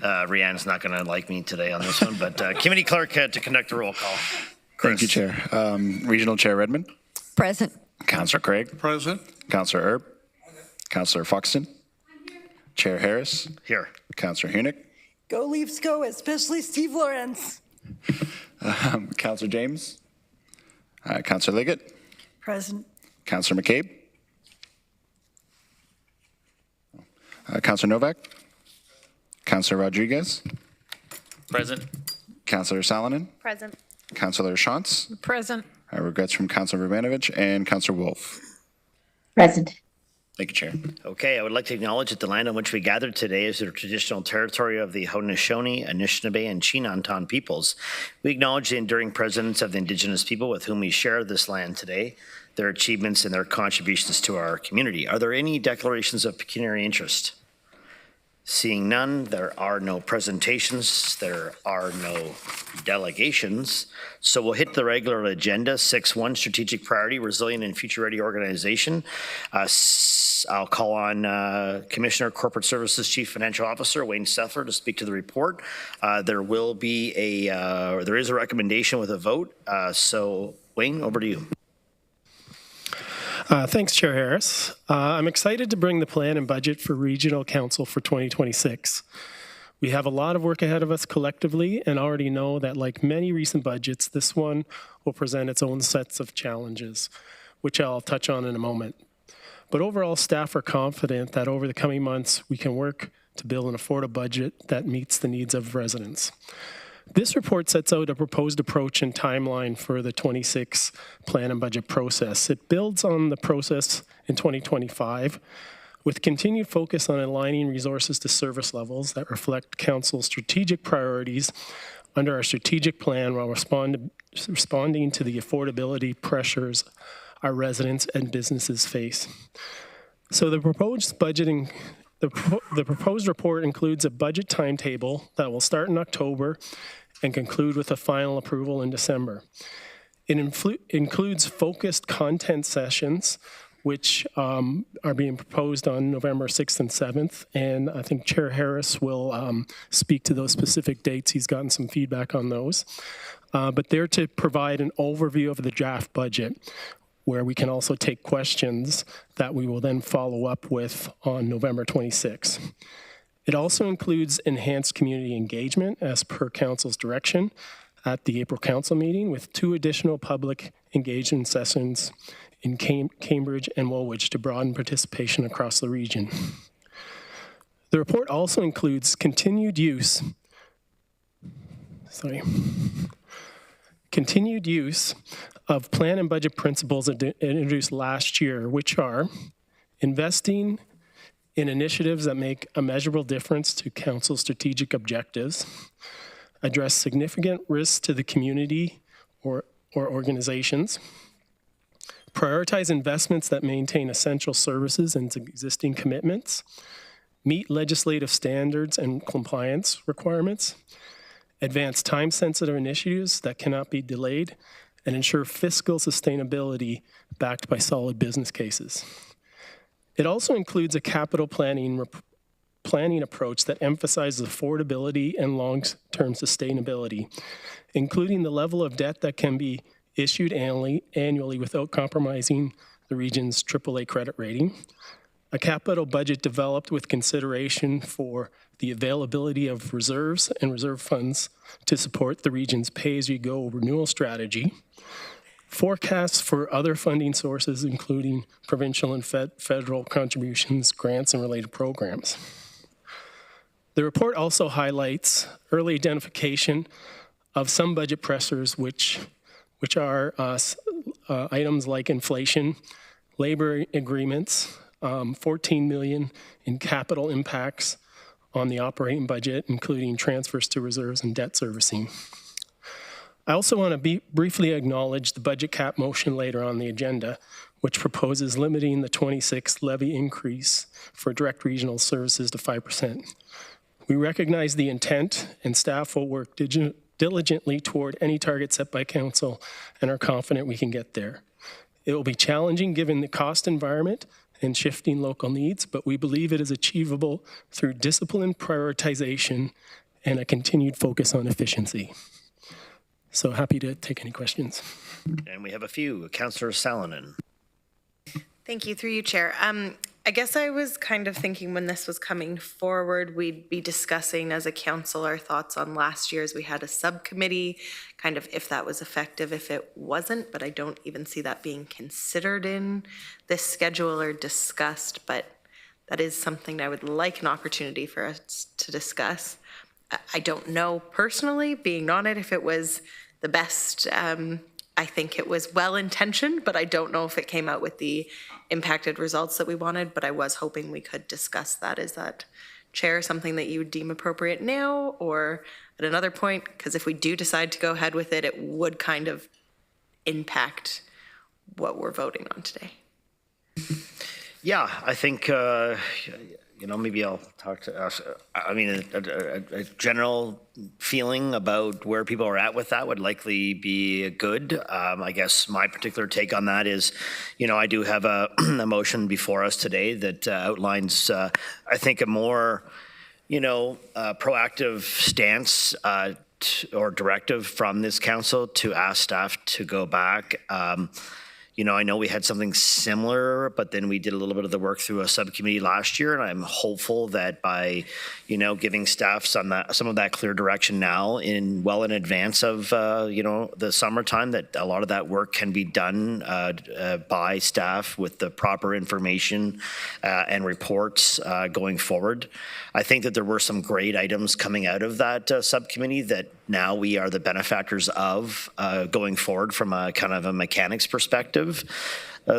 Rianne's not going to like me today on this one, but committee clerk to conduct a roll call. Chris. Thank you, Chair. Regional Chair Redmond. Present. Councillor Craig. Present. Councillor Erb. Councillor Foxton. Chair Harris. Here. Councillor Hunick. Go Leafs go, especially Steve Lawrence. Councillor James. Councillor Liggett. Present. Councillor McCabe. Councillor Novak. Councillor Rodriguez. Present. Councillor Salonen. Present. Councillor Shantz. Present. Regrets from Councillor Rubanovich and Councillor Wolf. Present. Thank you, Chair. Okay, I would like to acknowledge that the land on which we gathered today is the traditional territory of the Haudenosaunee, Anishinaabe, and Chinanton peoples. We acknowledge the enduring presence of the Indigenous people with whom we share this land today, their achievements and their contributions to our community. Are there any declarations of pecuniary interest? Seeing none, there are no presentations, there are no delegations. So we'll hit the regular agenda. 6.1, strategic priority, resilient and future ready organization. I'll call on Commissioner Corporate Services Chief Financial Officer Wayne Sethler to speak to the report. There is a recommendation with a vote. So Wayne, over to you. Thanks, Chair Harris. I'm excited to bring the plan and budget for Regional Council for 2026. We have a lot of work ahead of us collectively and already know that, like many recent budgets, this one will present its own sets of challenges, which I'll touch on in a moment. But overall, staff are confident that over the coming months, we can work to build an affordable budget that meets the needs of residents. This report sets out a proposed approach and timeline for the 26 plan and budget process. It builds on the process in 2025 with continued focus on aligning resources to service levels that reflect Council's strategic priorities under our strategic plan while responding to the affordability pressures our residents and businesses face. So the proposed budgeting The proposed report includes a budget timetable that will start in October and conclude with a final approval in December. It includes focused content sessions, which are being proposed on November 6th and 7th, and I think Chair Harris will speak to those specific dates. He's gotten some feedback on those. But they're to provide an overview of the draft budget, where we can also take questions that we will then follow up with on November 26. It also includes enhanced community engagement as per Council's direction at the April Council meeting, with 2 additional public engagement sessions in Cambridge and Woolwich to broaden participation across the region. The report also includes continued use of plan and budget principles introduced last year, which are investing in initiatives that make a measurable difference to Council's strategic objectives, address significant risks to the community or organizations, prioritize investments that maintain essential services and existing commitments, meet legislative standards and compliance requirements, advance time-sensitive initiatives that cannot be delayed, and ensure fiscal sustainability backed by solid business cases. It also includes a capital planning approach that emphasizes affordability and long-term sustainability, including the level of debt that can be issued annually without compromising the region's AAA credit rating, a capital budget developed with consideration for the availability of reserves and reserve funds to support the region's pay-as-you-go renewal strategy, forecasts for other funding sources, including provincial and federal contributions, grants, and related programs. The report also highlights early identification of some budget pressures, which are items like inflation, labor agreements, 14 million in capital impacts on the operating budget, including transfers to reserves and debt servicing. I also want to briefly acknowledge the budget cap motion later on the agenda, which proposes limiting the 26 levy increase for direct regional services to 5%. We recognize the intent, and staff will work diligently toward any target set by Council and are confident we can get there. It will be challenging given the cost environment and shifting local needs, but we believe it is achievable through disciplined prioritization and a continued focus on efficiency. So happy to take any questions. And we have a few. Councillor Salonen. Thank you, through you, Chair. I guess I was kind of thinking when this was coming forward, we'd be discussing as a council our thoughts on last year's. We had a subcommittee, kind of if that was effective, if it wasn't, but I don't even see that being considered in this schedule or discussed, but that is something I would like an opportunity for us to discuss. I don't know personally, being on it, if it was the best. I think it was well-intentioned, but I don't know if it came out with the impacted results that we wanted, but I was hoping we could discuss that. Is that, Chair, something that you would deem appropriate now or at another point? Because if we do decide to go ahead with it, it would kind of impact what we're voting on today. Yeah, I think, maybe I'll talk to us. I mean, a general feeling about where people are at with that would likely be good. I guess my particular take on that is, I do have a motion before us today that outlines, I think, a more, proactive stance or directive from this council to ask staff to go back. I know we had something similar, but then we did a little bit of the work through a subcommittee last year, and I'm hopeful that by, giving staff some of that clear direction now well in advance of, the summertime, that a lot of that work can be done by staff with the proper information and reports going forward. I think that there were some great items coming out of that subcommittee that now we are the benefactors of going forward from a kind of a mechanics perspective.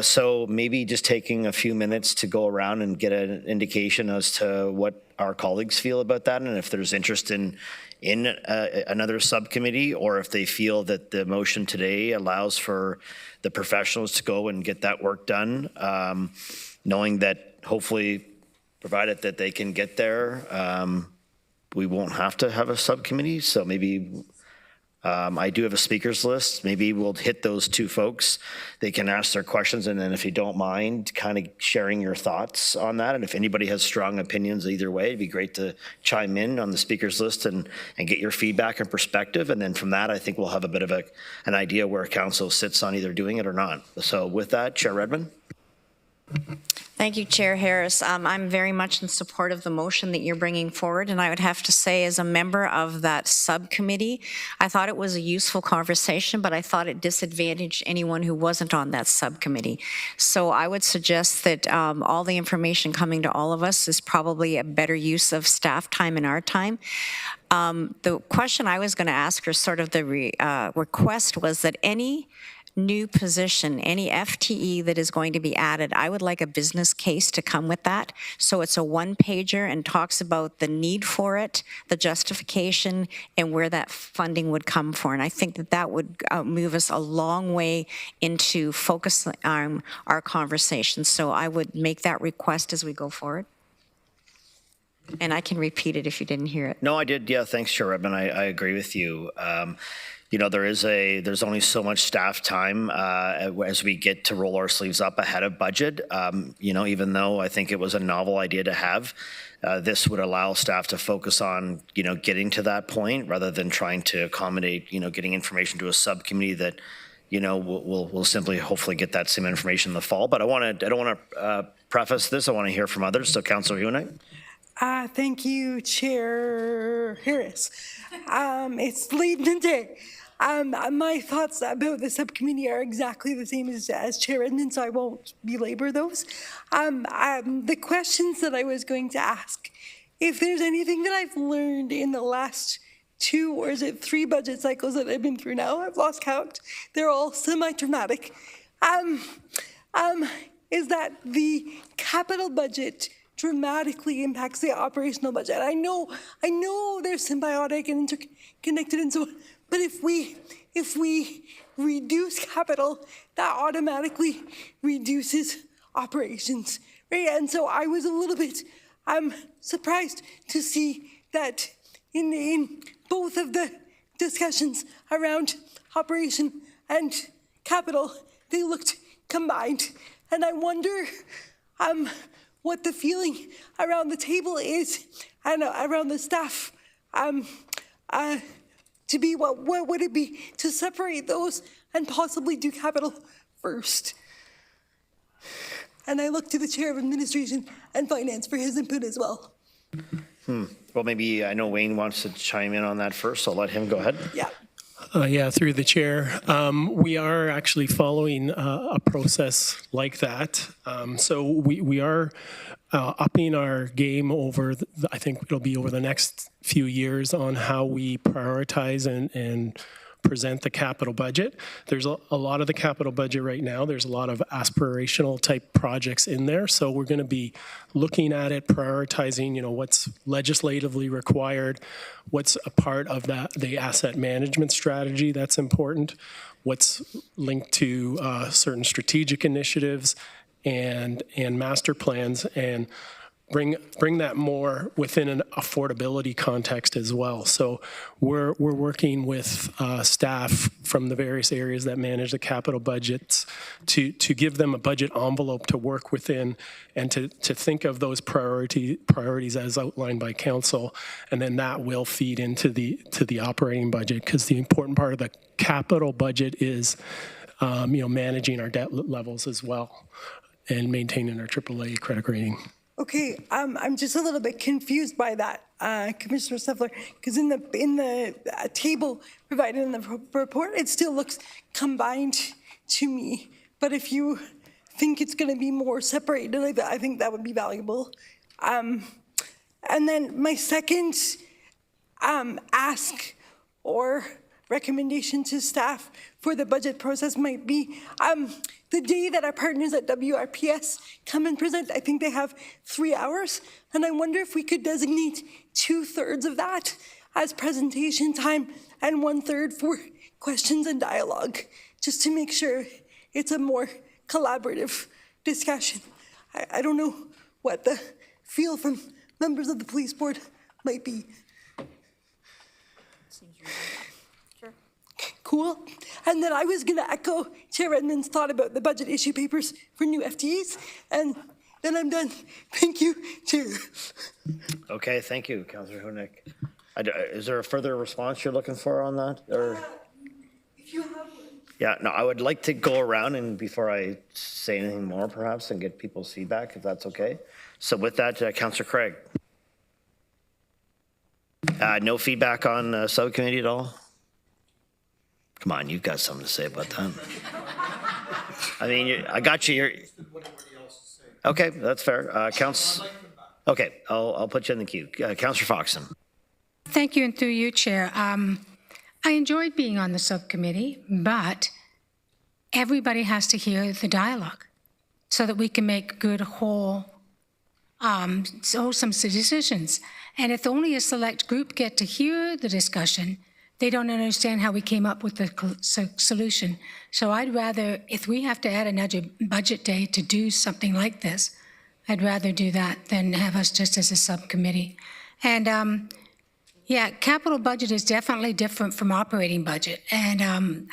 So maybe just taking a few minutes to go around and get an indication as to what our colleagues feel about that, and if there's interest in another subcommittee, or if they feel that the motion today allows for the professionals to go and get that work done, knowing that hopefully, provided that they can get there, we won't have to have a subcommittee. So maybe I do have a speakers list. Maybe we'll hit those two folks. They can ask their questions, and then if you don't mind kind of sharing your thoughts on that, and if anybody has strong opinions either way, it'd be great to chime in on the speakers list and get your feedback and perspective. And then from that, I think we'll have a bit of an idea where council sits on either doing it or not. So with that, Chair Redmond. Thank you, Chair Harris. I'm very much in support of the motion that you're bringing forward, and I would have to say, as a member of that subcommittee, I thought it was a useful conversation, but I thought it disadvantaged anyone who wasn't on that subcommittee. So I would suggest that all the information coming to all of us is probably a better use of staff time and our time. The question I was going to ask, or sort of the request, was that any new position, any FTE that is going to be added, I would like a business case to come with that. So it's a one-pager and talks about the need for it, the justification, and where that funding would come for. And I think that that would move us a long way into focusing on our conversation. So I would make that request as we go forward. And I can repeat it if you didn't hear it. No, I did. Yeah, thanks, Chair Redmond. I agree with you. There's only so much staff time as we get to roll our sleeves up ahead of budget. Even though I think it was a novel idea to have, this would allow staff to focus on, getting to that point rather than trying to accommodate, getting information to a subcommittee that, we'll simply hopefully get that same information in the fall. But I don't want to preface this. I want to hear from others. So, Councillor Hunite. Thank you, Chair Harris. It's late in the day. My thoughts about the subcommittee are exactly the same as Chair Edmund, so I won't belabor those. The questions that I was going to ask, if there's anything that I've learned in the last 2 or is it 3 budget cycles that I've been through now, I've lost count, they're all semi-traumatic, is that the capital budget dramatically impacts the operational budget. I know they're symbiotic and interconnected and so on, but if we reduce capital, that automatically reduces operations, right? And so I was a little bit surprised to see that in both of the discussions around operation and capital, they looked combined. And I wonder what the feeling around the table is and around the staff. To be what would it be to separate those and possibly do capital first? And I look to the Chair of Administration and Finance for his input as well. Well, maybe I know Wayne wants to chime in on that first, so I'll let him go ahead. Yeah. Yeah, through the chair. We are actually following a process like that. So we are upping our game over, I think it'll be over the next few years on how we prioritize and present the capital budget. There's a lot of the capital budget right now. There's a lot of aspirational type projects in there. So we're going to be looking at it, prioritizing, what's legislatively required, what's a part of the asset management strategy that's important, what's linked to certain strategic initiatives and master plans, and bring that more within an affordability context as well. So we're working with staff from the various areas that manage the capital budgets to give them a budget envelope to work within and to think of those priorities as outlined by council, and then that will feed into the operating budget, because the important part of the capital budget is managing our debt levels as well and maintaining our AAA credit rating. Okay, I'm just a little bit confused by that, Commissioner Seffler, because in the table provided in the report, it still looks combined to me. But if you think it's going to be more separated, I think that would be valuable. And then my second ask or recommendation to staff for the budget process might be the day that our partners at WRPS come and present. I think they have 3 hours, and I wonder if we could designate 2/3 of that as presentation time and 1/3 for questions and dialogue, just to make sure it's a more collaborative discussion. I don't know what the feel from members of the police board might be. Cool. And then I was going to echo Chair Redmond's thought about the budget issue papers for new FTEs, and then I'm done. Thank you, Chair. Okay, thank you, Councillor Hunick. Is there a further response you're looking for on that? Or? If you have one. Yeah, no, I would like to go around and before I say anything more, perhaps, and get people's feedback, if that's okay. So with that, Councillor Craig. No feedback on subcommittee at all? Come on, you've got something to say about that. I mean, I got you here. Okay, that's fair. Okay, I'll put you in the queue. Councillor Foxton. Thank you, and through you, Chair. I enjoyed being on the subcommittee, but everybody has to hear the dialogue so that we can make good, wholesome decisions. And if only a select group get to hear the discussion, they don't understand how we came up with the solution. So I'd rather, if we have to add another budget day to do something like this, I'd rather do that than have us just as a subcommittee. And yeah, capital budget is definitely different from operating budget. And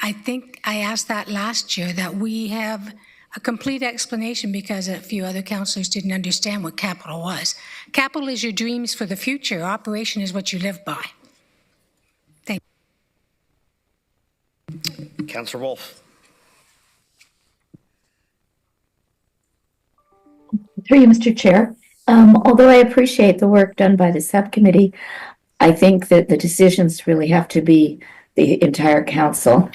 I think I asked that last year, that we have a complete explanation because a few other councillors didn't understand what capital was. Capital is your dreams for the future. Operation is what you live by. Thank you. Councillor Wolf. Through you, Mr. Chair. Although I appreciate the work done by the subcommittee, I think that the decisions really have to be the entire council.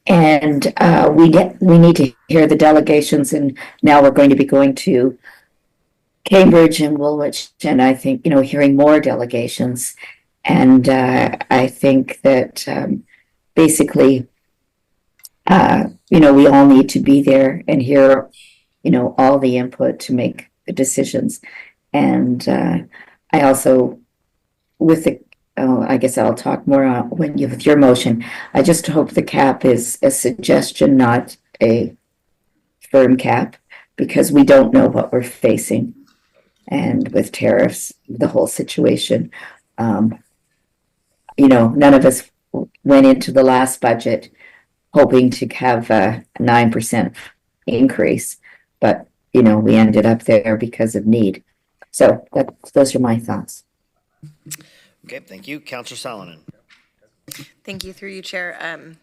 And we need to hear the delegations, and now we're going to be going to Cambridge and Woolwich, and I think, hearing more delegations. And I think that basically, we all need to be there and hear, all the input to make the decisions. And I also, I guess I'll talk more on with your motion. I just hope the cap is a suggestion, not a firm cap, because we don't know what we're facing. And with tariffs, the whole situation, none of us went into the last budget hoping to have a 9% increase, but we ended up there because of need. So those are my thoughts. Okay, thank you. Councillor Salonen. Thank you, through you, Chair.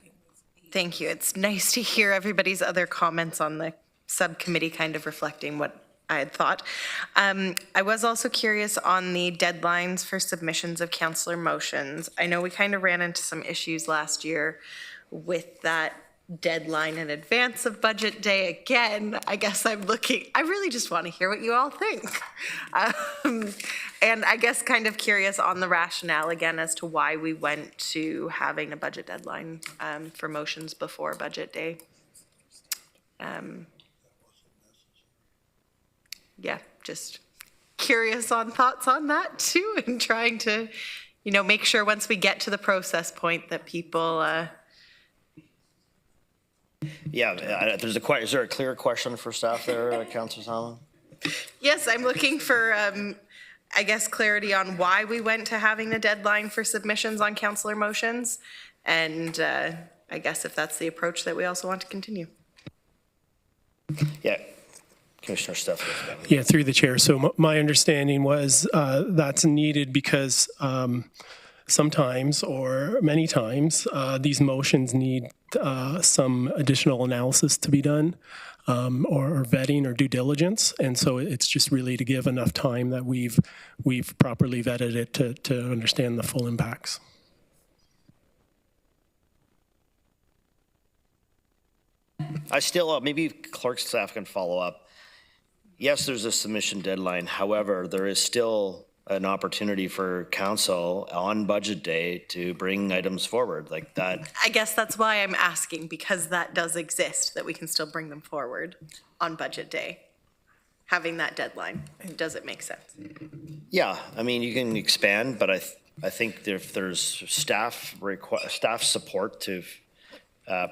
Thank you. It's nice to hear everybody's other comments on the subcommittee kind of reflecting what I had thought. I was also curious on the deadlines for submissions of councillor motions. I know we kind of ran into some issues last year with that deadline in advance of budget day. Again, I guess I really just want to hear what you all think. And I guess kind of curious on the rationale again as to why we went to having a budget deadline for motions before budget day. Yeah, just curious on thoughts on that too, and trying to, make sure once we get to the process point that people, Yeah, is there a clear question for staff there, Councillor Salonen? Yes, I'm looking for, I guess, clarity on why we went to having the deadline for submissions on councillor motions. And I guess if that's the approach that we also want to continue. Yeah, Commissioner Steph. Yeah, through the chair. So my understanding was that's needed because sometimes or many times these motions need some additional analysis to be done or vetting or due diligence. And so it's just really to give enough time that we've properly vetted it to understand the full impacts. I still, maybe clerk staff can follow up. Yes, there's a submission deadline. However, there is still an opportunity for council on budget day to bring items forward like that. I guess that's why I'm asking, because that does exist, that we can still bring them forward on budget day, having that deadline. Does it make sense? Yeah, I mean, you can expand, but I think if there's staff support to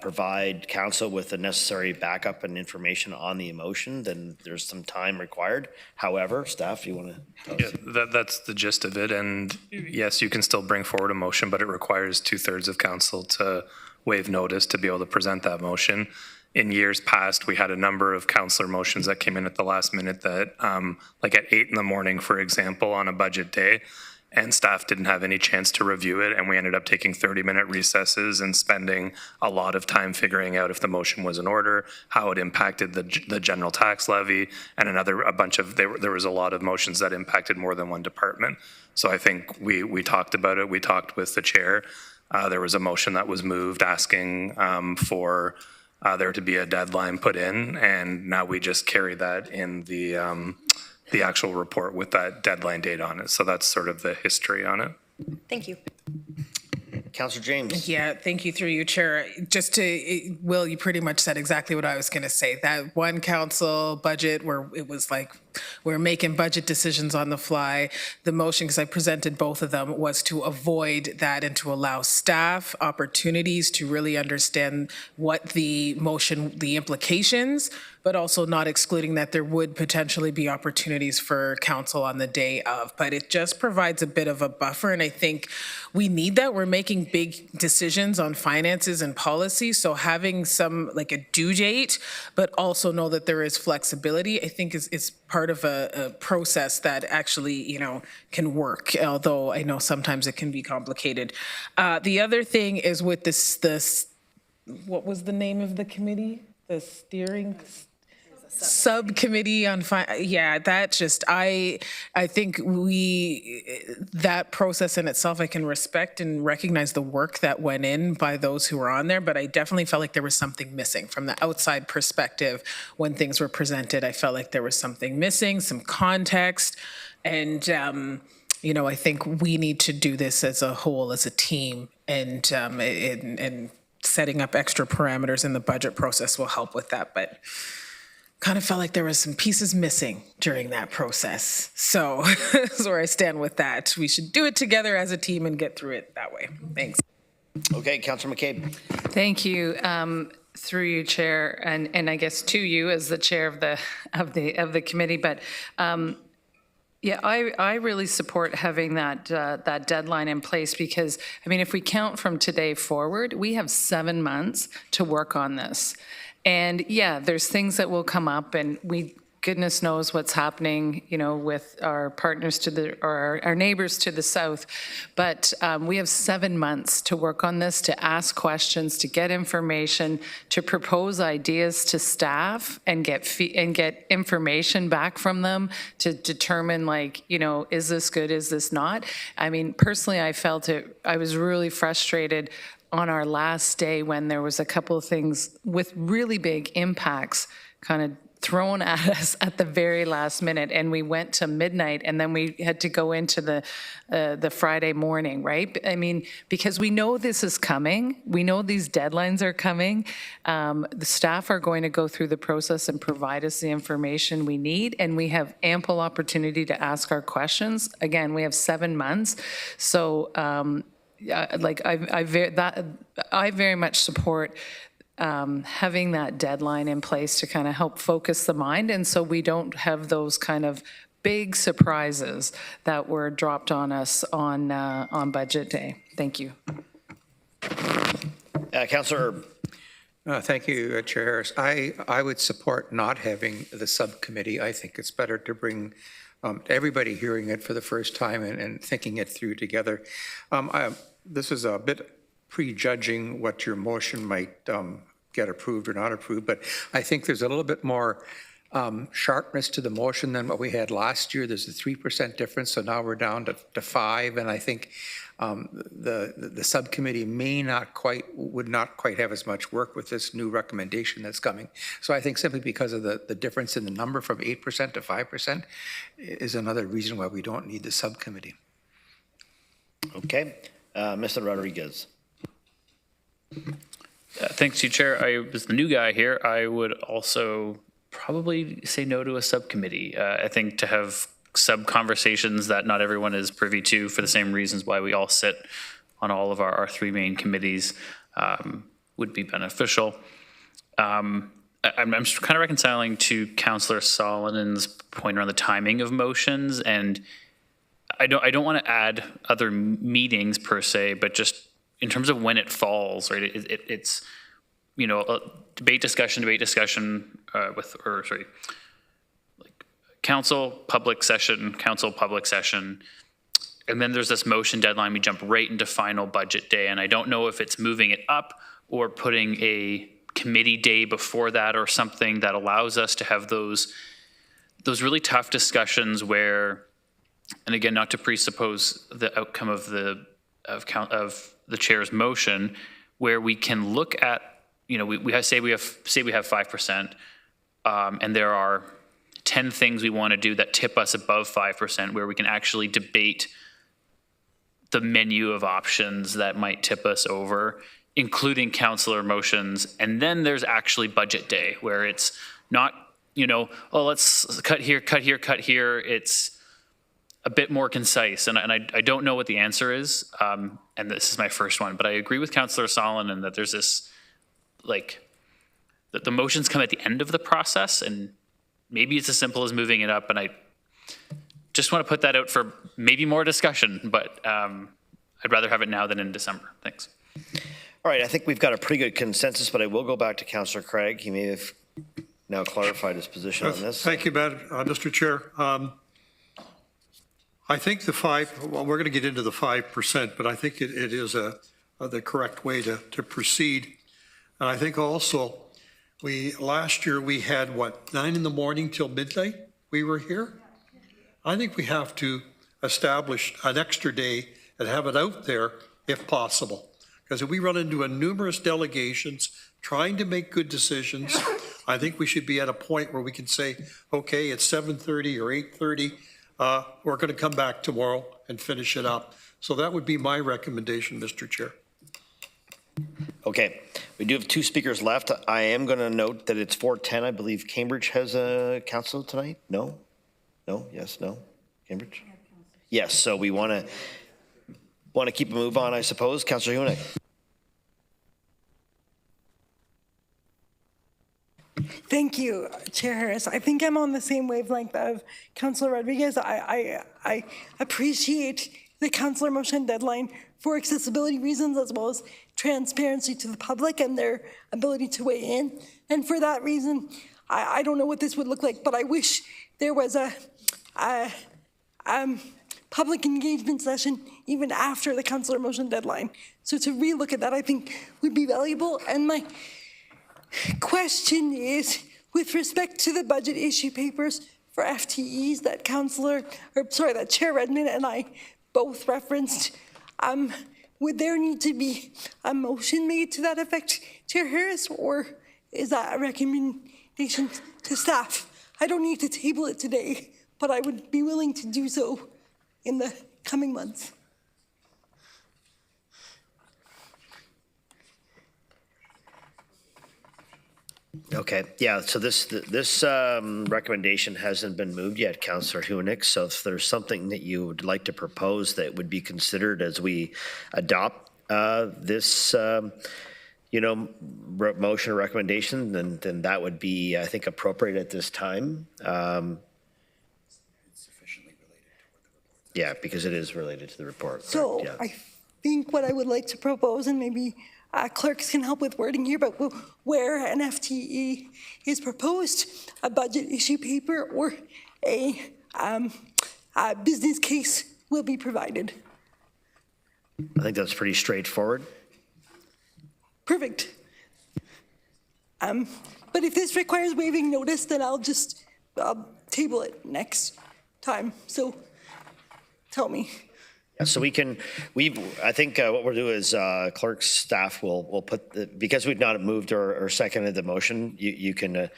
provide council with the necessary backup and information on the emotion, then there's some time required. However, staff, you want to? Yeah, that's the gist of it. And yes, you can still bring forward a motion, but it requires 2/3 of council to waive notice to be able to present that motion. In years past, we had a number of councillor motions that came in at the last minute that, like at 8 a.m, for example, on a budget day, and staff didn't have any chance to review it, and we ended up taking 30-minute recesses and spending a lot of time figuring out if the motion was in order, how it impacted the general tax levy, and there was a lot of motions that impacted more than one department. So I think we talked about it. We talked with the chair. There was a motion that was moved asking for there to be a deadline put in, and now we just carry that in the actual report with that deadline date on it. So that's sort of the history on it. Thank you. Councillor James. Yeah, thank you, through you, Chair. Will, you pretty much said exactly what I was going to say. That one council budget where it was like we're making budget decisions on the fly. The motion, because I presented both of them, was to avoid that and to allow staff opportunities to really understand what the motion, the implications, but also not excluding that there would potentially be opportunities for council on the day of. But it just provides a bit of a buffer, and I think we need that. We're making big decisions on finances and policy, so having some, like a due date, but also know that there is flexibility, I think is part of a process that actually, can work, although I know sometimes it can be complicated. The other thing is with this, what was the name of the committee? The steering subcommittee on that just I think that process in itself, I can respect and recognize the work that went in by those who were on there, but I definitely felt like there was something missing from the outside perspective. When things were presented, I felt like there was something missing, some context, and I think we need to do this as a whole, as a team, and setting up extra parameters in the budget process will help with that. But kind of felt like there was some pieces missing during that process. So that's where I stand with that. We should do it together as a team and get through it that way. Thanks. Okay, Councillor McCabe. Thank you. Through you, Chair, and I guess to you as the chair of the committee. But yeah, I really support having that deadline in place, because if we count from today forward, we have 7 months to work on this. And yeah, there's things that will come up, and we goodness knows what's happening, with our partners or our neighbors to the south. But we have 7 months to work on this, to ask questions, to get information, to propose ideas to staff and get information back from them to determine, is this good, is this not? I mean, personally, I was really frustrated on our last day when there was a couple of things with really big impacts kind of thrown at us at the very last minute, and we went to midnight, and then we had to go into the Friday morning, right? I mean, because we know this is coming, we know these deadlines are coming. The staff are going to go through the process and provide us the information we need, and we have ample opportunity to ask our questions. Again, we have 7 months, so I very much support having that deadline in place to kind of help focus the mind, and so we don't have those kind of big surprises that were dropped on us on budget day. Thank you. Councillor Erb. Thank you, Chair Harris. I would support not having the subcommittee. I think it's better to bring everybody hearing it for the first time and thinking it through together. This is a bit prejudging what your motion might get approved or not approved, but I think there's a little bit more sharpness to the motion than what we had last year. There's a 3% difference, so now we're down to 5, and I think the subcommittee would not quite have as much work with this new recommendation that's coming. So I think simply because of the difference in the number from 8% to 5% is another reason why we don't need the subcommittee. Okay. Mr. Rodriguez. Thanks to you, Chair. I was the new guy here. I would also probably say no to a subcommittee. I think to have sub-conversations that not everyone is privy to for the same reasons why we all sit on all of our 3 main committees would be beneficial. I'm just kind of reconciling to Councillor Solinen's point around the timing of motions, and I don't want to add other meetings per se, but just in terms of when it falls, right? It's debate discussion council public session, and then there's this motion deadline. We jump right into final budget day, and I don't know if it's moving it up or putting a committee day before that or something that allows us to have those really tough discussions where. And again, not to presuppose the outcome of the chair's motion, where we can look at, we say we have 5%, and there are 10 things we want to do that tip us above 5%, where we can actually debate the menu of options that might tip us over, including councillor motions. And then there's actually budget day, where it's not, let's cut here, cut here, cut here. It's a bit more concise, and I don't know what the answer is, and this is my first one, but I agree with Councillor Solinen that there's this, that the motions come at the end of the process, and maybe it's as simple as moving it up, and I just want to put that out for maybe more discussion, but I'd rather have it now than in December. Thanks. All right, I think we've got a pretty good consensus, but I will go back to Councillor Craig. He may have now clarified his position on this. Thank you, Mr. Chair. I think we're going to get into the 5%, but I think it is the correct way to proceed. And I think also last year we had 9 in the morning till midnight we were here. I think we have to establish an extra day and have it out there if possible. Because if we run into numerous delegations trying to make good decisions, I think we should be at a point where we can say, okay, it's 7:30 or 8:30. We're going to come back tomorrow and finish it up. So that would be my recommendation, Mr. Chair. Okay, we do have 2 speakers left. I am going to note that it's 4:10. I believe Cambridge has a council tonight. No? No? Yes? No? Cambridge? Yes. So we want to keep a move on, I suppose. Councillor Hunek. Thank you, Chair Harris. I think I'm on the same wavelength of Councillor Rodriguez. I appreciate the councillor motion deadline for accessibility reasons as well as transparency to the public and their ability to weigh in. And for that reason, I don't know what this would look like, but I wish there was a public engagement session even after the councillor motion deadline. So to relook at that, I think would be valuable. And my question is, with respect to the budget issue papers for FTEs that that Chair Redmond and I both referenced, would there need to be a motion made to that effect, Chair Harris, or is that a recommendation to staff? I don't need to table it today, but I would be willing to do so in the coming months. Okay, yeah, so this recommendation hasn't been moved yet, Councillor Hunick. So if there's something that you would like to propose that would be considered as we adopt this, motion or recommendation, then that would be, I think, appropriate at this time. Yeah, because it is related to the report. So yeah. I think what I would like to propose, and maybe clerks can help with wording here, but where an FTE is proposed, a budget issue paper or a business case will be provided. I think that's pretty straightforward. Perfect. But if this requires waiving notice, then I'll table it next time. So tell me. Yeah, so I think what we'll do is clerk's staff will put, because we've not moved or seconded the motion, you can,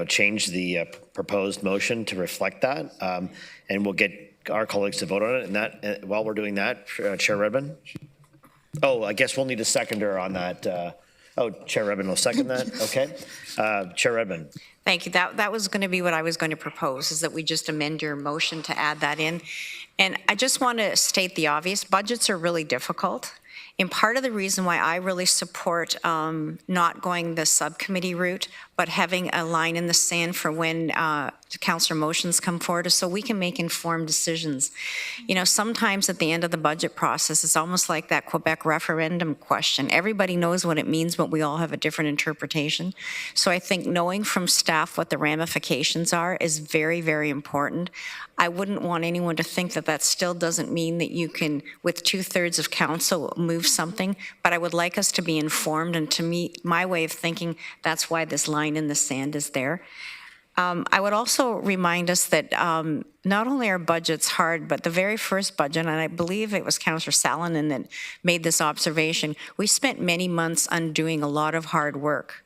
change the proposed motion to reflect that. And we'll get our colleagues to vote on it. And that, while we're doing that, Chair Redmond? Oh, I guess we'll need a seconder on that. Chair Redmond will second that. Okay. Chair Redmond. Thank you. That was going to be what I was going to propose, is that we just amend your motion to add that in. And I just want to state the obvious. Budgets are really difficult. And part of the reason why I really support not going the subcommittee route, but having a line in the sand for when councillor motions come forward is so we can make informed decisions. Sometimes at the end of the budget process, it's almost like that Quebec referendum question. Everybody knows what it means, but we all have a different interpretation. So I think knowing from staff what the ramifications are is very, very important. I wouldn't want anyone to think that that still doesn't mean that you can, with 2/3 of council, move something, but I would like us to be informed, and to me, my way of thinking, that's why this line in the sand is there. I would also remind us that not only are budgets hard, but the very first budget, and I believe it was Councillor Salonen that made this observation, we spent many months undoing a lot of hard work.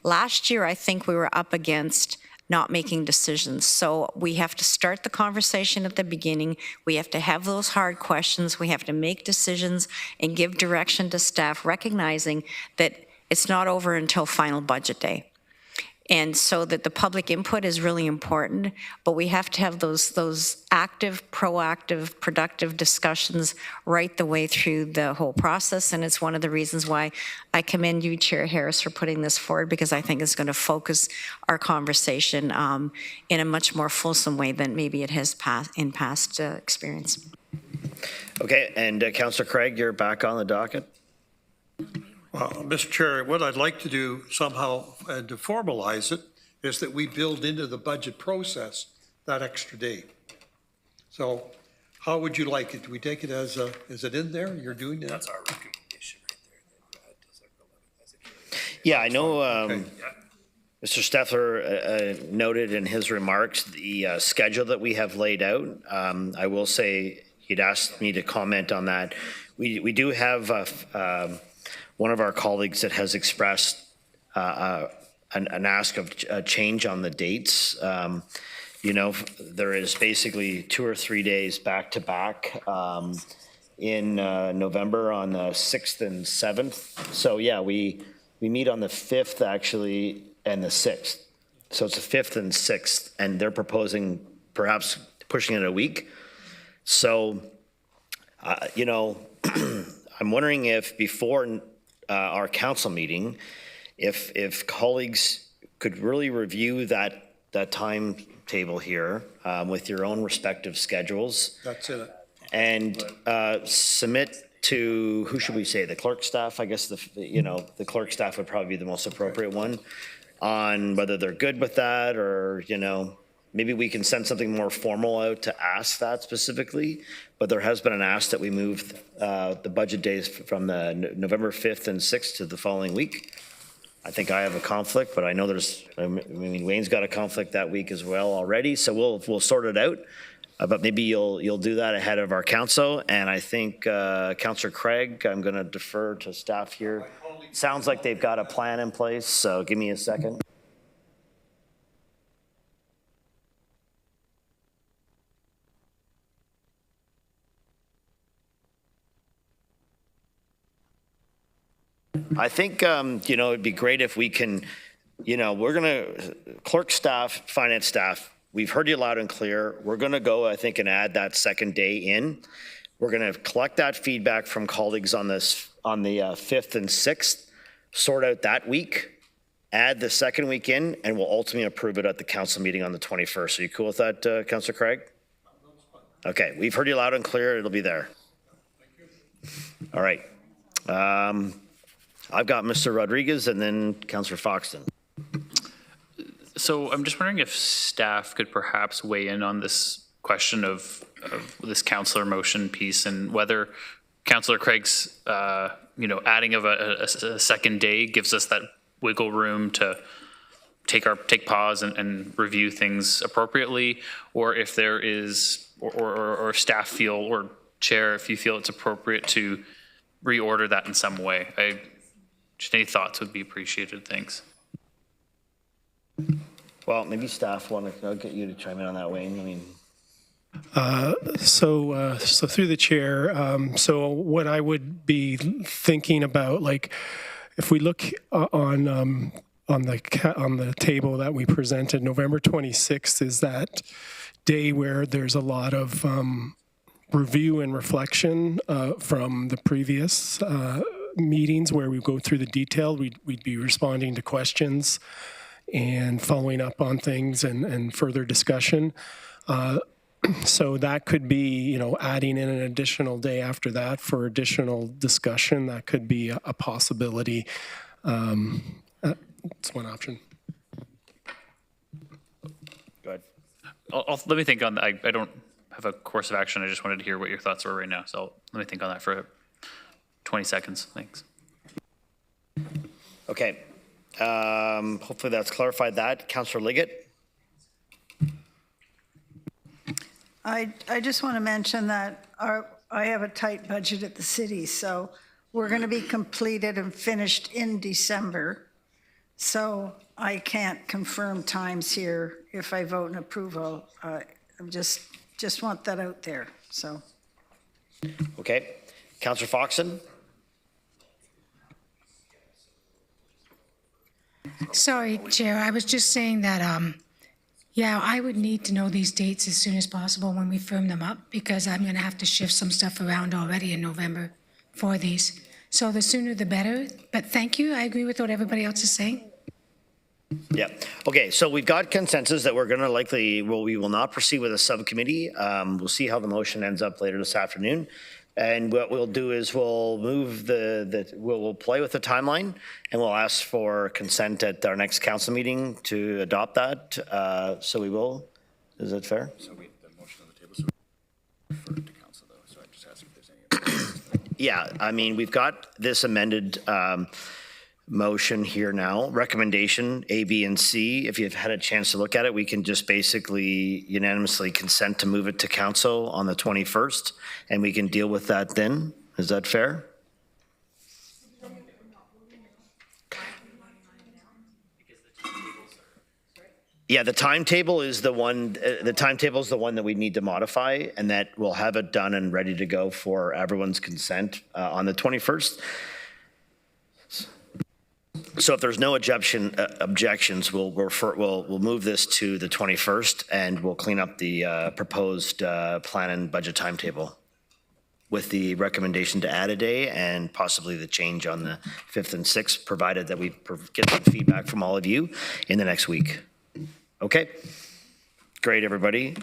Last year, I think we were up against not making decisions. So we have to start the conversation at the beginning. We have to have those hard questions. We have to make decisions and give direction to staff, recognizing that it's not over until final budget day. And so that the public input is really important, but we have to have those active, proactive, productive discussions right the way through the whole process. And it's one of the reasons why I commend you, Chair Harris, for putting this forward, because I think it's going to focus our conversation in a much more fulsome way than maybe it has in past experience. Okay, and Councillor Craig, you're back on the docket. Well, Mr. Chair, what I'd like to do somehow, and to formalize it, is that we build into the budget process that extra day. So how would you like it? Do we take it as is it in there? You're doing it? That's our recommendation right there. Yeah, I know Mr. Steffler noted in his remarks the schedule that we have laid out. I will say he'd asked me to comment on that. We do have one of our colleagues that has expressed an ask of a change on the dates. There is basically 2 or 3 days back to back in November on the 6th and 7th. So yeah, we meet on the 5th actually and the 6th. So it's the 5th and 6th, and they're proposing perhaps pushing it a week. So, I'm wondering if before our council meeting, if colleagues could really review that timetable here with your own respective schedules. That's it. And submit to, who should we say, the clerk staff? I guess the clerk staff would probably be the most appropriate one. on whether they're good with that, or, maybe we can send something more formal out to ask that specifically. But there has been an ask that we move the budget days from the November 5th and 6th to the following week. I think I have a conflict, but I know Wayne's got a conflict that week as well already, so we'll sort it out. But maybe you'll do that ahead of our council. And I think Councillor Craig, I'm going to defer to staff here. Sounds like they've got a plan in place, so give me a second. I think, it'd be great if we can, we're going to, clerk staff, finance staff, we've heard you loud and clear. We're going to go, I think, and add that second day in. We're going to collect that feedback from colleagues on the 5th and 6th, sort out that week, add the second week in, and we'll ultimately approve it at the council meeting on the 21st. Are you cool with that, Councillor Craig? Okay, we've heard you loud and clear. It'll be there. All right. I've got Mr. Rodriguez and then Councillor Foxton. So I'm just wondering if staff could perhaps weigh in on this question of this councillor motion piece, and whether Councillor Craig's, adding of a second day gives us that wiggle room to take pause and review things appropriately, or if there is, or staff feel, or chair, if you feel it's appropriate to reorder that in some way. Just any thoughts would be appreciated. Thanks. Well, maybe staff I'll get you to chime in on that, Wayne. So through the chair, so what I would be thinking about, like, if we look on the table that we presented, November 26th is that day where there's a lot of review and reflection from the previous meetings where we go through the detail. We'd be responding to questions and following up on things and further discussion. So that could be, adding in an additional day after that for additional discussion. That could be a possibility. It's one option. Go ahead. Let me think on that. I don't have a course of action. I just wanted to hear what your thoughts were right now. So let me think on that for 20 seconds. Thanks. Okay. Hopefully that's clarified that. Councillor Liggett. I just want to mention that I have a tight budget at the city, so we're going to be completed and finished in December. So I can't confirm times here if I vote in approval. I just want that out there. So. Okay. Councillor Foxton. Sorry, Chair, I was just saying that, I would need to know these dates as soon as possible when we firm them up, because I'm going to have to shift some stuff around already in November for these. So the sooner the better, but thank you. I agree with what everybody else is saying. Yeah. Okay. So we've got consensus that we're going to we will not proceed with a subcommittee. We'll see how the motion ends up later this afternoon. And what we'll do is we'll move we'll play with the timeline, and we'll ask for consent at our next council meeting to adopt that. So we will. Is that fair? So the motion on the table, so we refer it to council though. So I just asked if there's any. Yeah. I mean, we've got this amended motion here now. Recommendation A, B, and C. If you've had a chance to look at it, we can just basically unanimously consent to move it to council on the 21st, and we can deal with that then. Is that fair? Yeah, the timetable is the one. The timetable is the one that we need to modify, and that we'll have it done and ready to go for everyone's consent on the 21st. So if there's no objections, we'll move this to the 21st, and we'll clean up the proposed plan and budget timetable with the recommendation to add a day and possibly the change on the 5th and 6th, provided that we get some feedback from all of you in the next week. Okay? Great, everybody.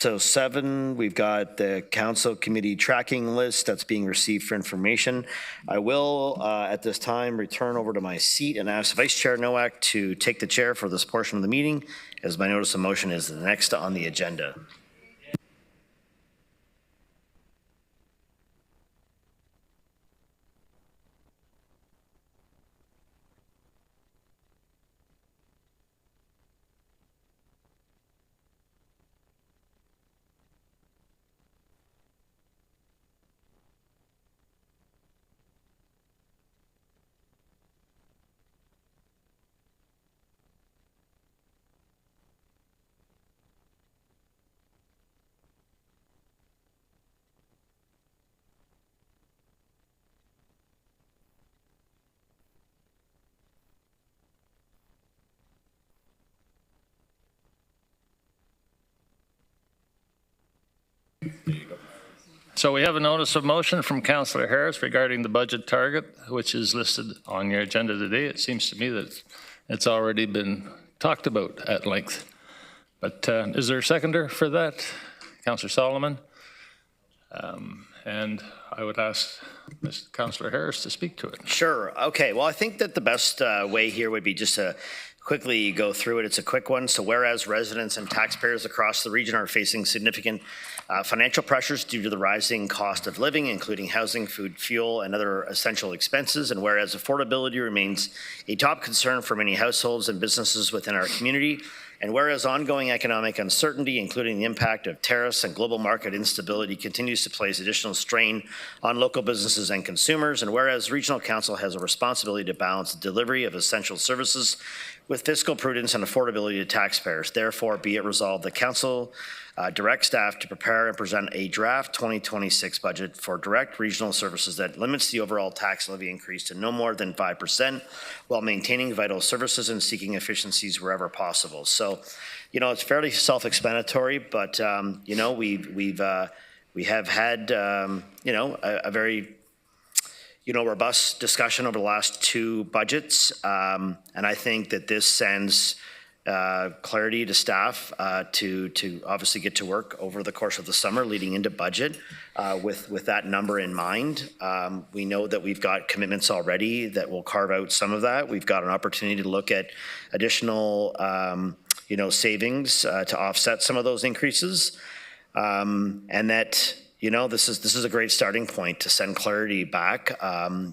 6:07, we've got the council committee tracking list that's being received for information. I will, at this time, return over to my seat and ask Vice Chair Nowak to take the chair for this portion of the meeting, as my notice of motion is the next on the agenda. So we have a notice of motion from Councillor Harris regarding the budget target, which is listed on your agenda today. It seems to me that it's already been talked about at length. But is there a seconder for that? Councillor Solomon? And I would ask Councillor Harris to speak to it. Sure. Okay. Well, I think that the best way here would be just to quickly go through it. It's a quick one. So whereas residents and taxpayers across the region are facing significant financial pressures due to the rising cost of living, including housing, food, fuel, and other essential expenses, and whereas affordability remains a top concern for many households and businesses within our community, and whereas ongoing economic uncertainty, including the impact of tariffs and global market instability, continues to place additional strain on local businesses and consumers, and whereas Regional Council has a responsibility to balance the delivery of essential services with fiscal prudence and affordability to taxpayers. Therefore, be it resolved, the Council direct staff to prepare and present a draft 2026 budget for direct regional services that limits the overall tax levy increase to no more than 5% while maintaining vital services and seeking efficiencies wherever possible. So, you know, it's fairly self-explanatory, but, you know, we have had, you know, a very robust discussion over the last two budgets. And I think that this sends clarity to staff to obviously get to work over the course of the summer leading into budget with that number in mind. We know that we've got commitments already that will carve out some of that. We've got an opportunity to look at additional savings to offset some of those increases. And that, you know, this is a great starting point to send clarity back,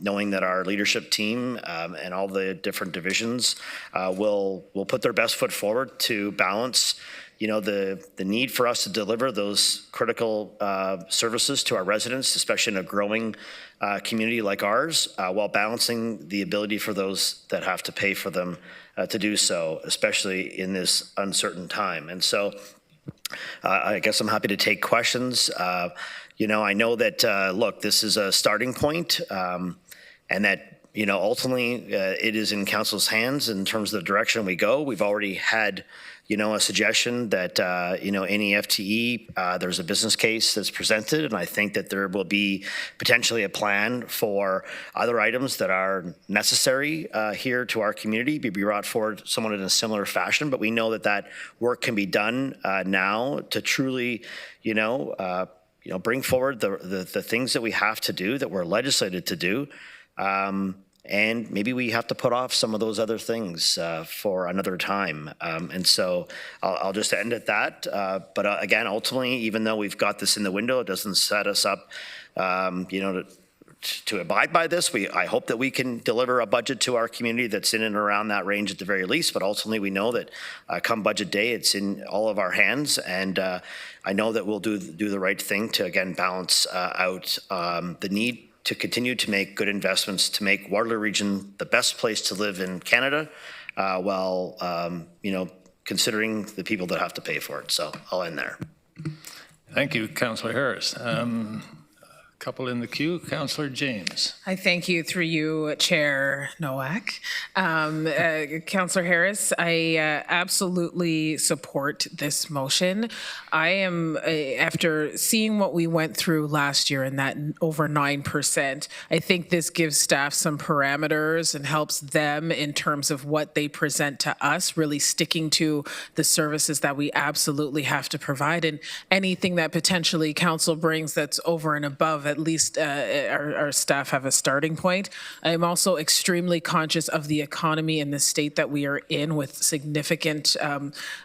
knowing that our leadership team and all the different divisions will put their best foot forward to balance, you know, the need for us to deliver those critical services to our residents, especially in a growing community like ours, while balancing the ability for those that have to pay for them to do so, especially in this uncertain time. And so I guess I'm happy to take questions. You know, I know that, look, this is a starting point, and that, you know, ultimately it is in council's hands in terms of the direction we go. We've already had, you know, a suggestion that, you know, any FTE, there's a business case that's presented, and I think that there will be potentially a plan for other items that are necessary here to our community be brought forward somewhat in a similar fashion. But we know that that work can be done now to truly, bring forward the things that we have to do, that we're legislated to do. And maybe we have to put off some of those other things for another time. And so I'll just end at that. But again, ultimately, even though we've got this in the window, it doesn't set us up, to abide by this. I hope that we can deliver a budget to our community that's in and around that range at the very least. But ultimately, we know that come budget day, it's in all of our hands. And I know that we'll do the right thing to, again, balance out the need to continue to make good investments to make Waterloo Region the best place to live in Canada, while considering the people that have to pay for it. So I'll end there. Thank you, Councillor Harris. couple in the queue. Councillor James. I thank you through you, Chair Nowak. Councillor Harris, I absolutely support this motion. I am, after seeing what we went through last year and that over 9%, I think this gives staff some parameters and helps them in terms of what they present to us, really sticking to the services that we absolutely have to provide. And anything that potentially council brings that's over and above, at least our staff have a starting point. I am also extremely conscious of the economy and the state that we are in, with significant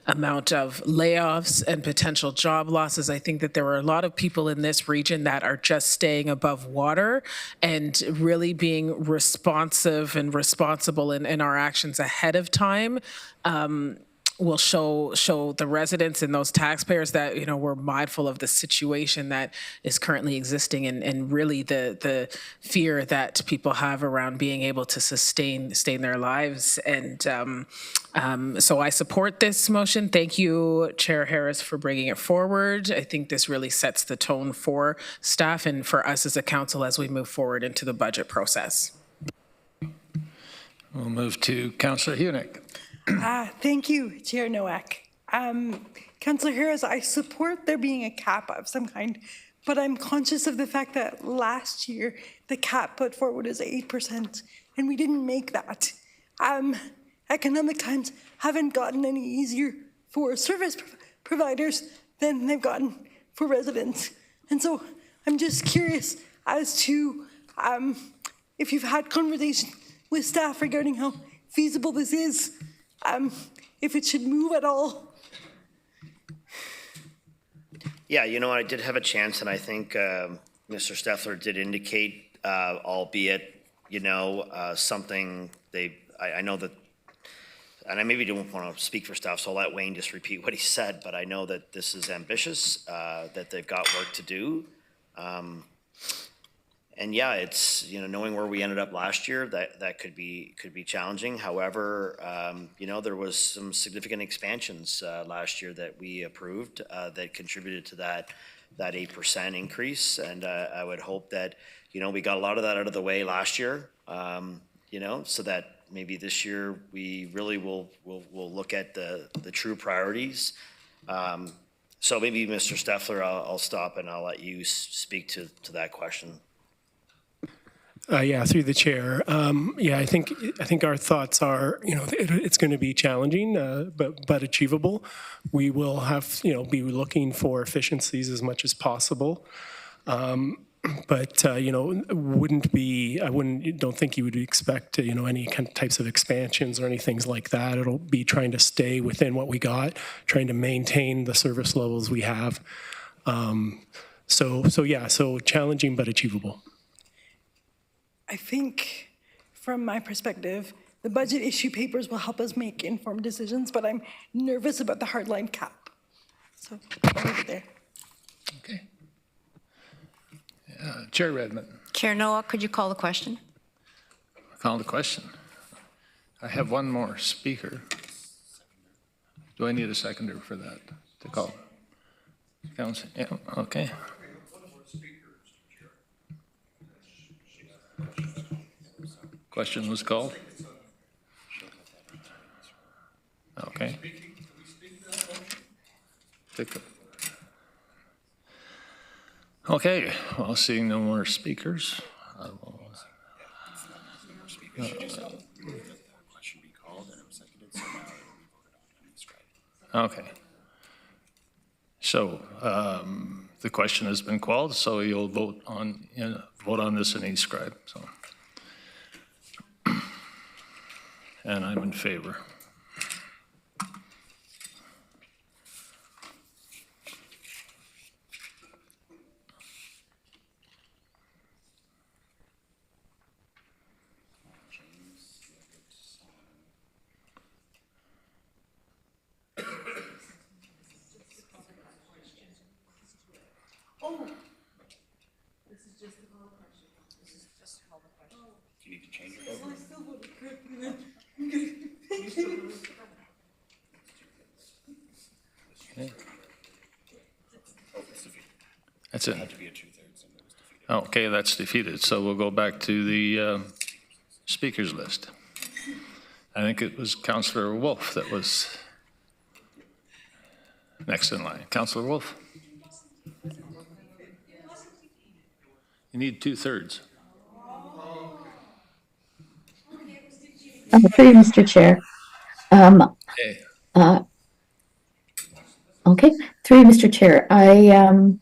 amount of layoffs and potential job losses. I think that there are a lot of people in this region that are just staying above water and really being responsive and responsible in our actions ahead of time. Will show the residents and those taxpayers that, you know, we're mindful of the situation that is currently existing, and really the fear that people have around being able to sustain their lives. And so I support this motion. Thank you, Chair Harris, for bringing it forward. I think this really sets the tone for staff and for us as a council as we move forward into the budget process. We'll move to Councillor Hunick. Thank you, Chair Nowak. Councillor Harris, I support there being a cap of some kind, but I'm conscious of the fact that last year the cap put forward is 8%, and we didn't make that. Economic times haven't gotten any easier for service providers than they've gotten for residents. And so I'm just curious as to if you've had conversations with staff regarding how feasible this is, if it should move at all. Yeah, you know, I did have a chance, and I think Mr. Steffler did indicate, albeit, you know, something I know that, and I maybe don't want to speak for staff, so I'll let Wayne just repeat what he said, but I know that this is ambitious, that they've got work to do. And yeah, it's, you know, knowing where we ended up last year, that could be challenging. However, you know, there was some significant expansions last year that we approved that contributed to that 8% increase. And I would hope that, you know, we got a lot of that out of the way last year, you know, so that maybe this year we really will look at the true priorities. So maybe Mr. Steffler, I'll stop and I'll let you speak to that question. Yeah, through the chair. Yeah, I think our thoughts are, you know, it's going to be challenging, but achievable. We will have, you know, be looking for efficiencies as much as possible. But you know, don't think you would expect, you know, any kind of types of expansions or anything like that. It'll be trying to stay within what we got, trying to maintain the service levels we have. So challenging but achievable. I think, from my perspective, the budget issue papers will help us make informed decisions, but I'm nervous about the hardline cap. So I'll leave it there. Okay. Chair Redmond. Chair Nowak, could you call the question? Call the question. I have one more speaker. Do I need a seconder for that to call? Council? Yeah, okay. Question was called? Okay. Okay, well, seeing no more speakers, I will. Okay. So the question has been called, so you'll vote on this in e-scribe. So. And I'm in favor. Oh, this is just the call question. This is just call the question. Do you need to change your vote? I still voted correctly. Okay. That's it. It had to be a 2/3 and it was defeated. Okay, that's defeated. So we'll go back to the speakers list. I think it was Councillor Wolf that was next in line. Councillor Wolf? You need 2/3. Through you, Mr. Chair. Okay. Okay, through you, Mr. Chair. I'm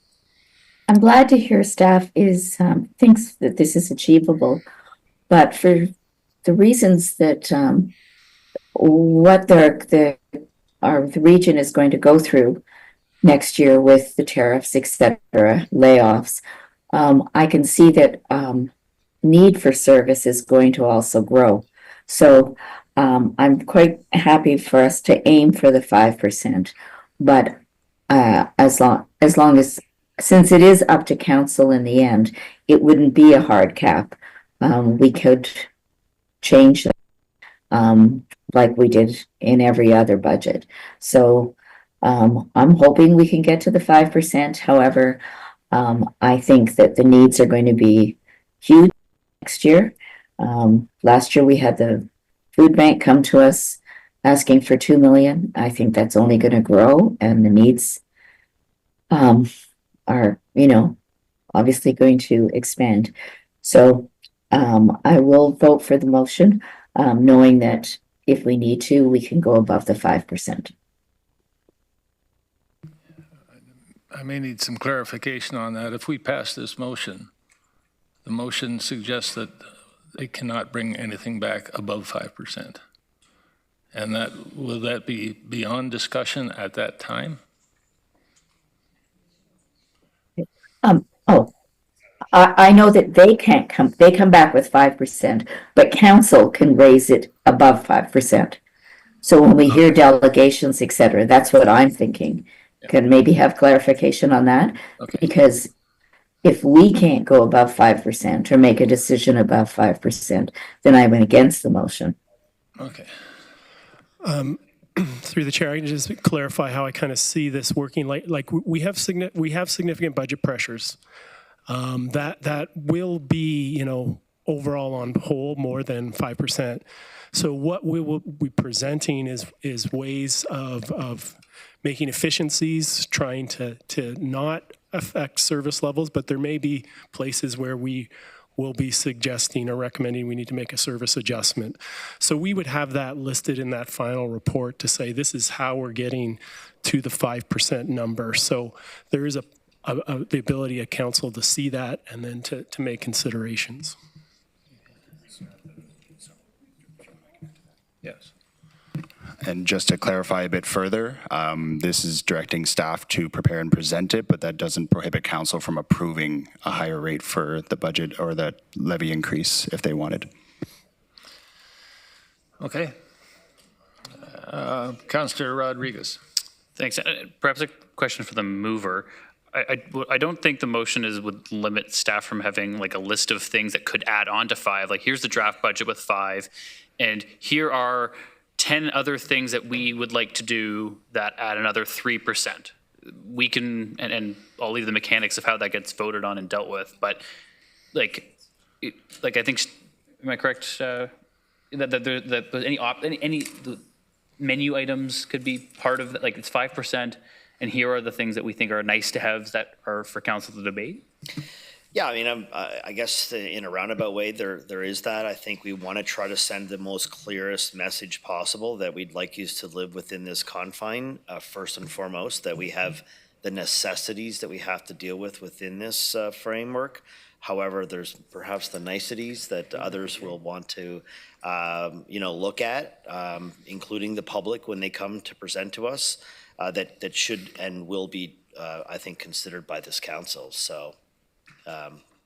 glad to hear staff is thinks that this is achievable, but for the reasons that what the region is going to go through next year with the tariffs, etc., layoffs, I can see that need for service is going to also grow. So I'm quite happy for us to aim for the 5%, but as long as, since it is up to council in the end, it wouldn't be a hard cap. We could change that like we did in every other budget. So I'm hoping we can get to the 5%. However, I think that the needs are going to be huge next year. Last year we had the food bank come to us asking for 2 million. I think that's only going to grow, and the needs are, obviously going to expand. So I will vote for the motion, knowing that if we need to, we can go above the 5%. I may need some clarification on that. If we pass this motion, the motion suggests that they cannot bring anything back above 5%. And will that be beyond discussion at that time? I know that they come back with 5%, but council can raise it above 5%. So when we hear delegations, et cetera, that's what I'm thinking. Can maybe have clarification on that? Okay. Because if we can't go above 5% or make a decision above 5%, then I'm against the motion. Okay. Through the chair, I can just clarify how I kind of see this working. Like we have significant budget pressures. That will be, overall on whole more than 5%. So what we will be presenting is ways of making efficiencies, trying to not affect service levels, but there may be places where we will be suggesting or recommending we need to make a service adjustment. So we would have that listed in that final report to say this is how we're getting to the 5% number. So there is the ability of council to see that and then to make considerations. Yes. And just to clarify a bit further, this is directing staff to prepare and present it, but that doesn't prohibit council from approving a higher rate for the budget or the levy increase if they wanted. Okay. Councillor Rodriguez. Thanks. Perhaps a question for the mover. I don't think the motion would limit staff from having like a list of things that could add on to 5. Like here's the draft budget with 5, and here are 10 other things that we would like to do that add another 3%. We can, and I'll leave the mechanics of how that gets voted on and dealt with, but I think, am I correct? That any menu items could be part of that, like it's 5%, and here are the things that we think are nice to have that are for council to debate? Yeah, I mean, I guess in a roundabout way, there is that. I think we want to try to send the most clearest message possible that we'd like you to live within this confine, first and foremost, that we have the necessities that we have to deal with within this framework. However, there's perhaps the niceties that others will want to, look at, including the public when they come to present to us, that should and will be, I think, considered by this council. So.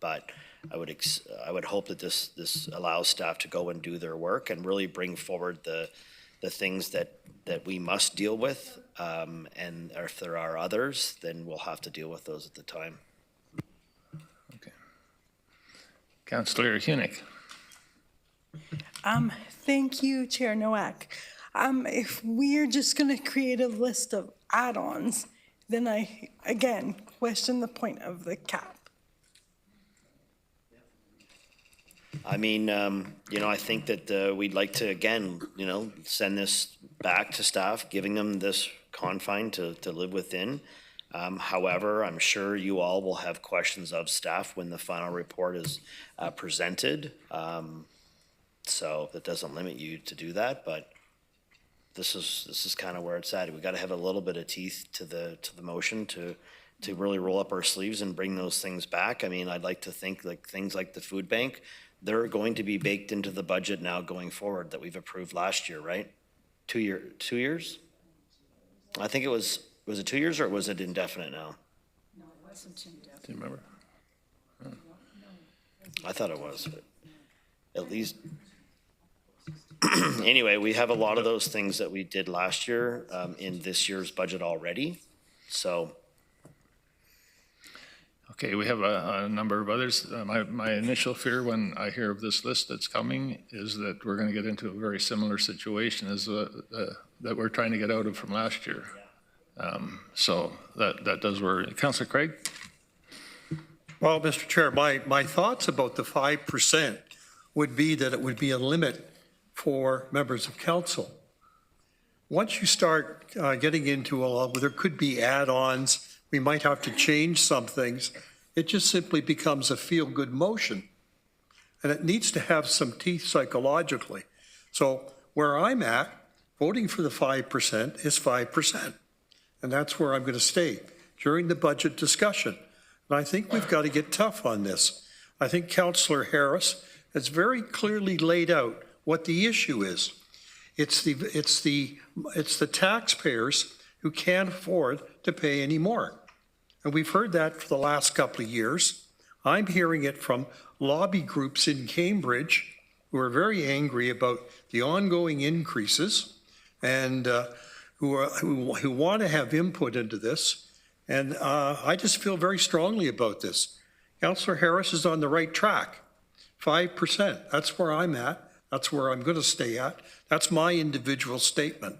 But I would hope that this allows staff to go and do their work and really bring forward the things that we must deal with, and if there are others, then we'll have to deal with those at the time. Okay. Councillor Hunick. Thank you, Chair Nowak. If we're just going to create a list of add-ons, then I, again, question the point of the cap. I mean, I think that we'd like to, again, send this back to staff, giving them this confine to live within. However, I'm sure you all will have questions of staff when the final report is presented. So that doesn't limit you to do that, but this is kind of where it's at. We got to have a little bit of teeth to the motion to really roll up our sleeves and bring those things back. I mean, I'd like to think like things like the food bank, they're going to be baked into the budget now going forward that we've approved last year, right? 2 years? I think was it 2 years or was it indefinite now? No, it wasn't indefinite. Do you remember? I thought it was, but at least. Anyway, we have a lot of those things that we did last year in this year's budget already. So. Okay, we have a number of others. My initial fear when I hear of this list that's coming is that we're going to get into a very similar situation as that we're trying to get out of from last year. So that does worry. Councillor Craig? Well, Mr. Chair, my thoughts about the 5% would be that it would be a limit for members of council. Once you start getting into there could be add-ons, we might have to change some things. It just simply becomes a feel-good motion. And it needs to have some teeth psychologically. So where I'm at, voting for the 5% is 5%. And that's where I'm going to stay during the budget discussion. And I think we've got to get tough on this. I think Councillor Harris has very clearly laid out what the issue is. It's the taxpayers who can't afford to pay any more. And we've heard that for the last couple of years. I'm hearing it from lobby groups in Cambridge who are very angry about the ongoing increases and who want to have input into this. And I just feel very strongly about this. Councillor Harris is on the right track. 5%, that's where I'm at. That's where I'm going to stay at. That's my individual statement.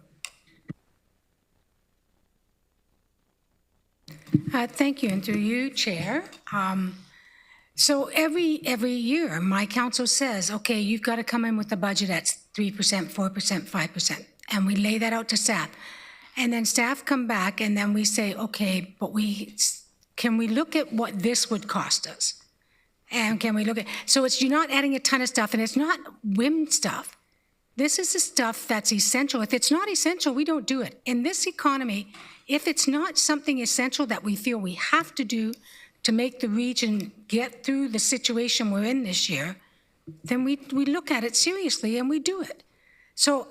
Thank you, and through you, Chair. So every year, my council says, okay, you've got to come in with a budget at 3%, 4%, 5%, and we lay that out to staff. And then staff come back, and then we say, okay, but can we look at what this would cost us? And can we look at, so you're not adding a ton of stuff, and it's not whim stuff. This is the stuff that's essential. If it's not essential, we don't do it. In this economy, if it's not something essential that we feel we have to do to make the region get through the situation we're in this year, then we look at it seriously and we do it. So,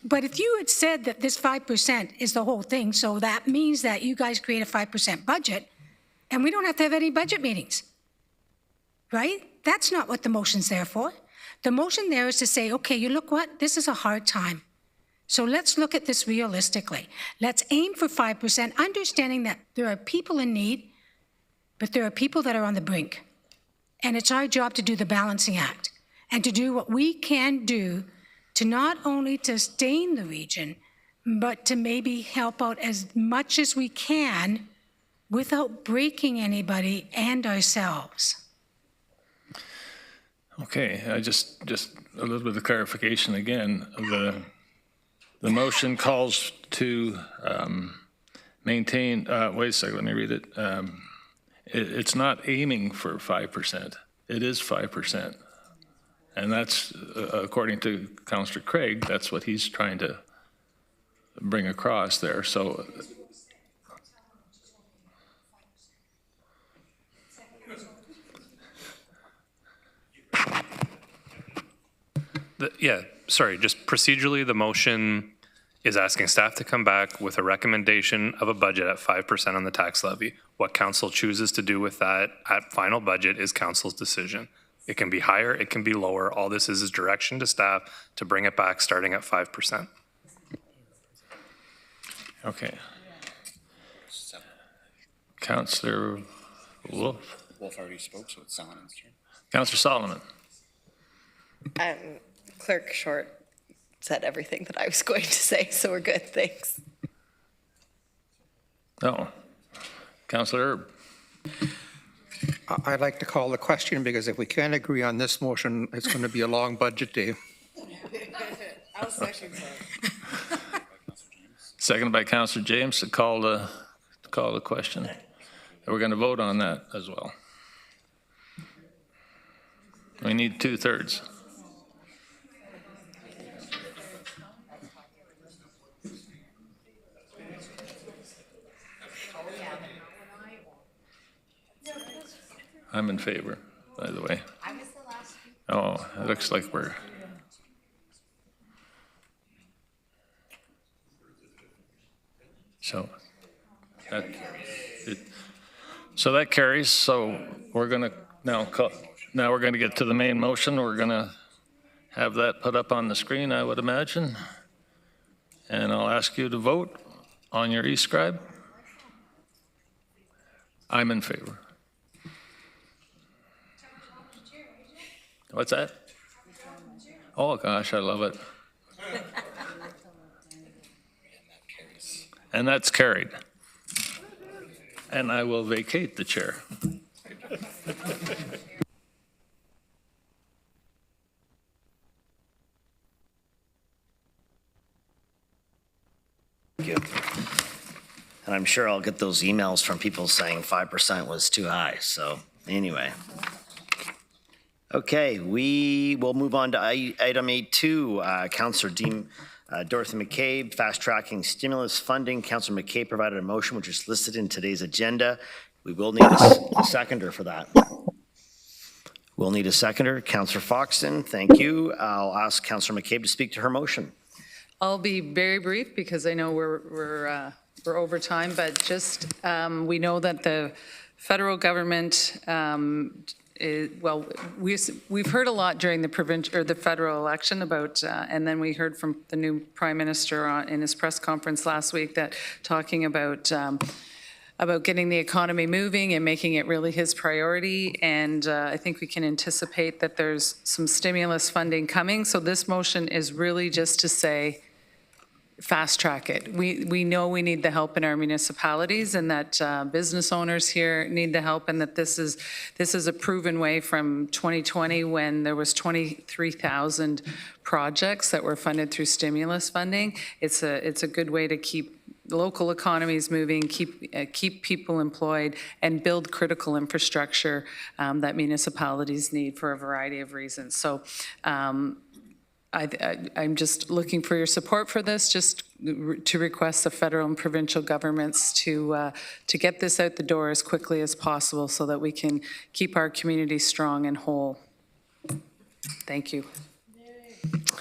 but if you had said that this 5% is the whole thing, so that means that you guys create a 5% budget, and we don't have to have any budget meetings. Right? That's not what the motion's there for. The motion there is to say, okay, you look what? This is a hard time. So let's look at this realistically. Let's aim for 5%, understanding that there are people in need, but there are people that are on the brink. And it's our job to do the balancing act and to do what we can do to not only to sustain the region, but to maybe help out as much as we can without breaking anybody and ourselves. Okay, just a little bit of clarification again. The motion calls to maintain, wait a second, let me read it. It's not aiming for 5%, it is 5%. And that's, according to Councillor Craig, that's what he's trying to bring across there. So sorry, just procedurally, the motion is asking staff to come back with a recommendation of a budget at 5% on the tax levy. What council chooses to do with that at final budget is council's decision. It can be higher, it can be lower. All this is direction to staff to bring it back starting at 5%. okay. Councillor Wolf. Wolf already spoke, so it's Solomon's turn. Councillor Solomon. Clerk Short said everything that I was going to say, so we're good, thanks. No. Councillor Erb. I'd like to call the question, because if we can't agree on this motion, it's going to be a long budget day. I'll second that. Seconded by Councillor James to call the question. We're going to vote on that as well. We need 2/3. I'm in favor, by the way. Oh, it looks like we're... So that carries. So we're going to now we're going to get to the main motion. We're going to have that put up on the screen, I would imagine. And I'll ask you to vote on your e-scribe. I'm in favor. What's that? Oh gosh, I love it. And that's carried. And I will vacate the chair. Thank you. And I'm sure I'll get those emails from people saying 5% was too high. So anyway. Okay, we will move on to item 8.2. Councillor Dorothy McCabe, fast tracking stimulus funding. Councillor McCabe provided a motion which is listed in today's agenda. We will need a seconder for that. We'll need a seconder. Councillor Foxton, thank you. I'll ask Councillor McCabe to speak to her motion. I'll be very brief because I know we're over time, but just we know that the federal government we've heard a lot during the provincial or the federal election about, and then we heard from the new Prime Minister in his press conference last week that talking about getting the economy moving and making it really his priority. And I think we can anticipate that there's some stimulus funding coming. So this motion is really just to say, fast track it. We know we need the help in our municipalities and that business owners here need the help, and that this is a proven way from 2020 when there was 23,000 projects that were funded through stimulus funding. It's a good way to keep local economies moving, keep people employed, and build critical infrastructure that municipalities need for a variety of reasons. So I'm just looking for your support for this, just to request the federal and provincial governments to get this out the door as quickly as possible so that we can keep our community strong and whole. Thank you.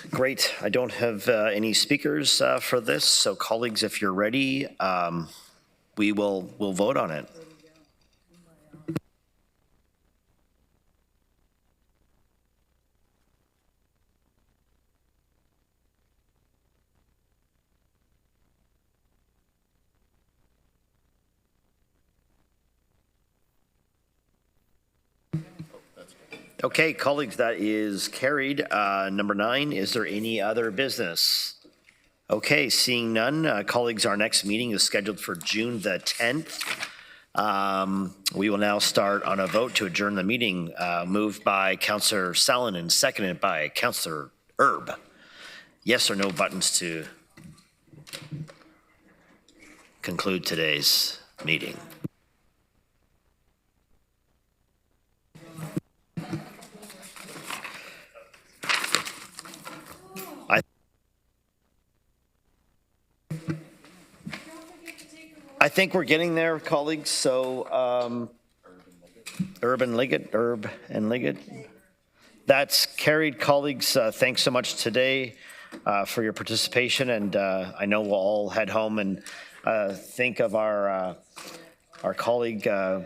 Great. I don't have any speakers for this, so colleagues, if you're ready, we'll vote on it. Okay, colleagues, that is carried. Number 9, is there any other business? Okay, seeing none, colleagues, our next meeting is scheduled for June the 10th. We will now start on a vote to adjourn the meeting, moved by Councillor Sellen and seconded by Councillor Erb. Yes or no buttons to conclude today's meeting. I think we're getting there, colleagues. So Herb and Liggett. That's carried, colleagues. Thanks so much today for your participation. And I know we'll all head home and think of our colleague,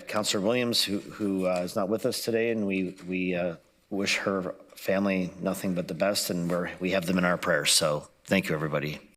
Councillor Williams, who is not with us today. And we wish her family nothing but the best. And we have them in our prayers. So thank you, everybody.